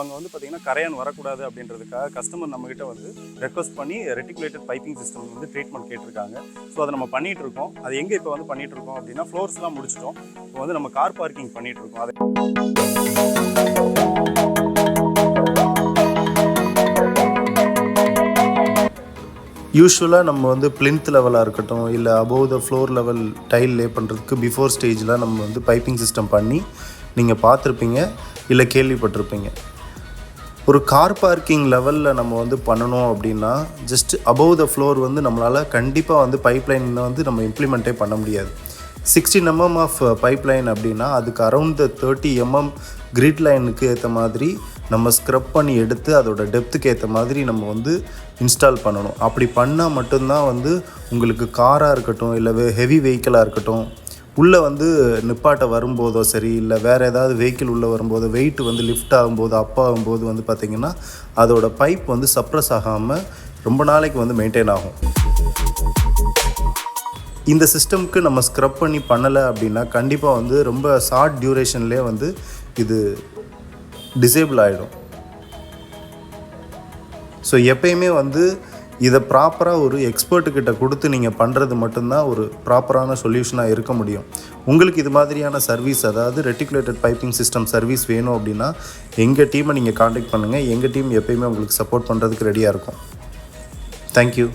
அங்கே வந்து பார்த்திங்கன்னா கரையான் வரக்கூடாது அப்படின்றதுக்காக கஸ்டமர் நம்மகிட்ட வந்து ரெக்வஸ்ட் பண்ணி ரெட்டிகுலேட்டட் பைப்பிங் சிஸ்டம் வந்து ட்ரீட்மெண்ட் கேட்டிருக்காங்க. ஸோ அதை நம்ம பண்ணிகிட்ருக்கோம். அது எங்கே இப்போ வந்து பண்ணிகிட்ருக்கோம் அப்படின்னா ஃப்ளோர்ஸ்லாம் முடிச்சிட்டோம். இப்போ வந்து நம்ம கார் பார்க்கிங் பண்ணிகிட்ருக்கோம். அதை யூஸ்வலாக நம்ம வந்து பிளின்த் லெவலாக இருக்கட்டும் இல்லை above the floor level tile lay பண்ணுறதுக்கு பிஃபோர் ஸ்டேஜில் நம்ம வந்து பைப்பிங் சிஸ்டம் பண்ணி நீங்கள் பார்த்துருப்பீங்க இல்லை கேள்விப்பட்டிருப்பீங்க. ஒரு கார் பார்க்கிங் லெவலில் நம்ம வந்து பண்ணணும் அப்படின்னா ஜஸ்ட் அபோவ் த ஃப்ளோர் வந்து நம்மளால் கண்டிப்பாக வந்து பைப்லைன் வந்து நம்ம இம்ப்ளிமெண்ட்டே பண்ண முடியாது. 16 mm ஆஃப் பைப்லைன் அப்படின்னா அதுக்கு அரவுண்ட் 30 mm கிரிட் லைனுக்கு ஏற்ற மாதிரி நம்ம ஸ்க்ரப் பண்ணி எடுத்து அதோட டெப்த்துக்கு ஏற்ற மாதிரி நம்ம வந்து இன்ஸ்டால் பண்ணணும். அப்படி பண்ணால் மட்டும்தான் வந்து உங்களுக்கு காராக இருக்கட்டும் இல்லை ஹெவி வெஹிக்கிளாக இருக்கட்டும் உள்ளே வந்து நிப்பாட்ட வரும்போதோ சரி இல்லை வேறு ஏதாவது வெஹிக்கிள் உள்ளே வரும்போதோ வெயிட் வந்து லிஃப்ட் ஆகும்போது அப் ஆகும்போது வந்து பார்த்திங்கன்னா அதோட பைப் வந்து சப்ரஸ் ஆகாமல் ரொம்ப நாளைக்கு வந்து மெயின்டைன் ஆகும். இந்த சிஸ்டம்க்கு நம்ம ஸ்க்ரப் பண்ணி பண்ணலை அப்படின்னா கண்டிப்பாக வந்து ரொம்ப ஷார்ட் டியூரேஷன்லேயே வந்து இது டிசேபிள் ஆகிடும். ஸோ எப்பயுமே வந்து இதை ப்ராப்பராக ஒரு எக்ஸ்பர்ட்டுக்கிட்ட கொடுத்து நீங்கள் பண்ணுறது மட்டும்தான் ஒரு ப்ராப்பரான சொல்யூஷனாக இருக்க முடியும். உங்களுக்கு இது மாதிரியான சர்வீஸ் அதாவது ரெட்டிகுலேட்டட் பைப்பிங் சிஸ்டம் சர்வீஸ் வேணும் அப்படின்னா எங்கள் டீமை நீங்கள் காண்டாக்ட் பண்ணுங்கள். எங்கள் டீம் எப்பயுமே உங்களுக்கு சப்போர்ட் பண்ணுறதுக்கு ரெடியாக இருக்கும். தேங்க்யூ.